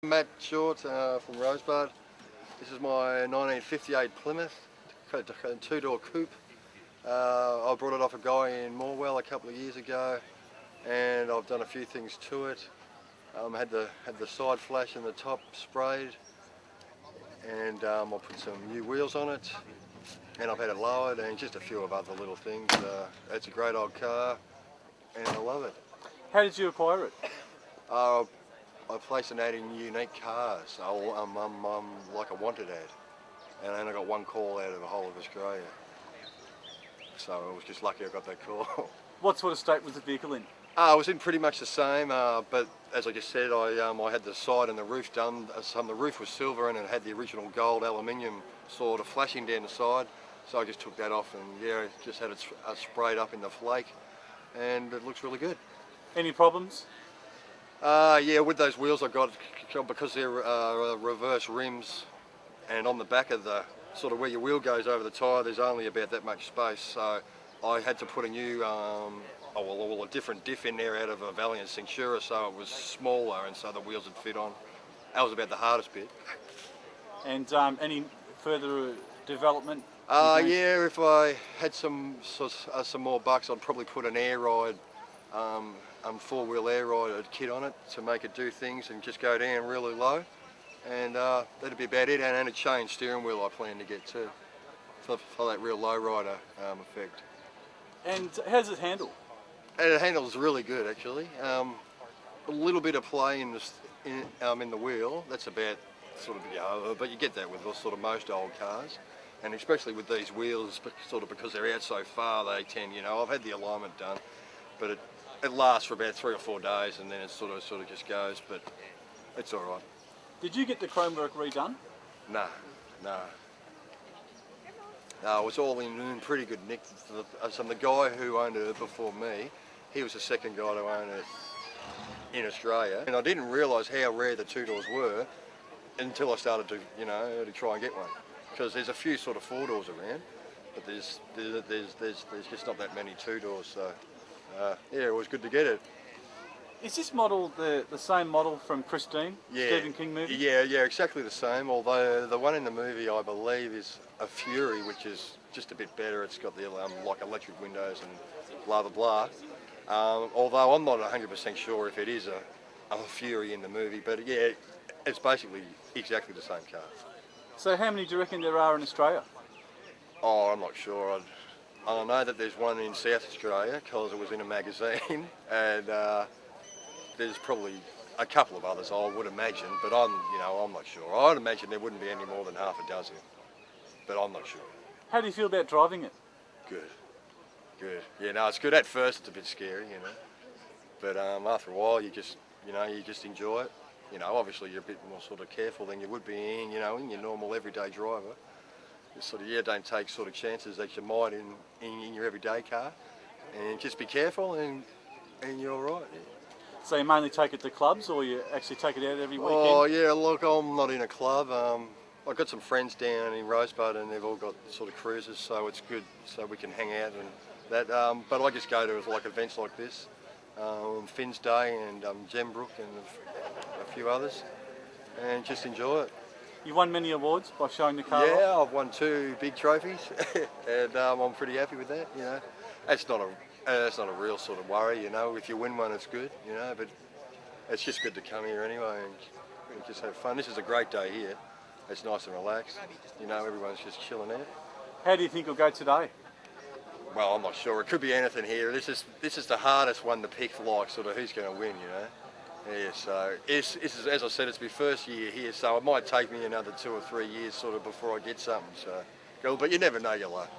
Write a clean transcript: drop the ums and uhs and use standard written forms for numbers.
Matt Short from Rosebud. This is my 1958 Plymouth, two-door coupe. I brought it off a guy in Morwell a couple of years ago, and I've done a few things to it. Had the side flash and the top sprayed, and I put some new wheels on it, and I've had it lowered, and just a few of other little things. It's a great old car, and I love it. How did you acquire it? I place an ad in unique cars. I'm like a wanted ad, and I only got one call out of the whole of Australia. So I was just lucky I got that call. What sort of state was the vehicle in? I was in pretty much the same, but as I just said, I had the side and the roof done. The roof was silver and it had the original gold aluminium sort of flashing down the side. So I just took that off and yeah, just had it sprayed up in the flake, and it looks really good. Any problems? Yeah, with those wheels I got, because they're reverse rims, and on the back of the, sort of where your wheel goes over the tyre, there's only about that much space, so I had to put a new, a different diff in there out of a Valiant Centura, so it was smaller and so the wheels would fit on. That was about the hardest bit. And any further development? Yeah, if I had some more bucks, I'd probably put an air ride, four-wheel air ride kit on it to make it do things and just go down really low, and that'd be about it. And a chain steering wheel I plan to get too, for that real low rider effect. And how does it handle? And it handles really good actually. A little bit of play in the wheel. That's about sort of but you get that with sort of most old cars, and especially with these wheels, sort of because they're out so far, they tend, I've had the alignment done, but it lasts for about 3 or 4 days, and then it sort of just goes, but it's all right. Did you get the chrome work redone? No. It was all in pretty good nick. The guy who owned it before me, he was the second guy to own it in Australia, and I didn't realise how rare the two-doors were until I started to try and get one, because there's a few sort of four-doors around, but there's just not that many two-doors, so yeah, it was good to get it. Is this model the same model from Christine, yeah, Stephen King movie? Yeah, exactly the same, although the one in the movie I believe is a Fury, which is just a bit better. It's got the like electric windows and blah blah blah. Although I'm not 100% sure if it is a Fury in the movie, but yeah, it's basically exactly the same car. So how many do you reckon there are in Australia? Oh, I'm not sure. I know that there's one in South Australia because it was in a magazine, and there's probably a couple of others I would imagine, but I'm not sure. I'd imagine there wouldn't be any more than half a dozen, but I'm not sure. How do you feel about driving it? Good. Yeah, no, it's good. At first it's a bit scary, but after a while you just enjoy it. Obviously you're a bit more sort of careful than you would be in your normal everyday driver. Don't take sort of chances that you might in your everyday car, and just be careful and you're all right. Yeah. So you mainly take it to clubs, or you actually take it out every weekend? Oh yeah, look, I'm not in a club. I've got some friends down in Rosebud, and they've all got sort of cruises, so it's good, so we can hang out and that. But I just go to like events like this, Finn's Day and Gembrook and a few others, and just enjoy it. You won many awards by showing the car off? Yeah, I've won 2 big trophies, and I'm pretty happy with that. It's not a real sort of worry. If you win one, it's good. But it's just good to come here anyway and just have fun. This is a great day here. It's nice and relaxed. Everyone's just chilling out. How do you think it'll go today? Well, I'm not sure. It could be anything here. This is the hardest one to pick, like sort of who's going to win. Yeah, so it's as I said, it's my first year here, so it might take me another 2 or 3 years sort of before I get something. So, but you never know your luck.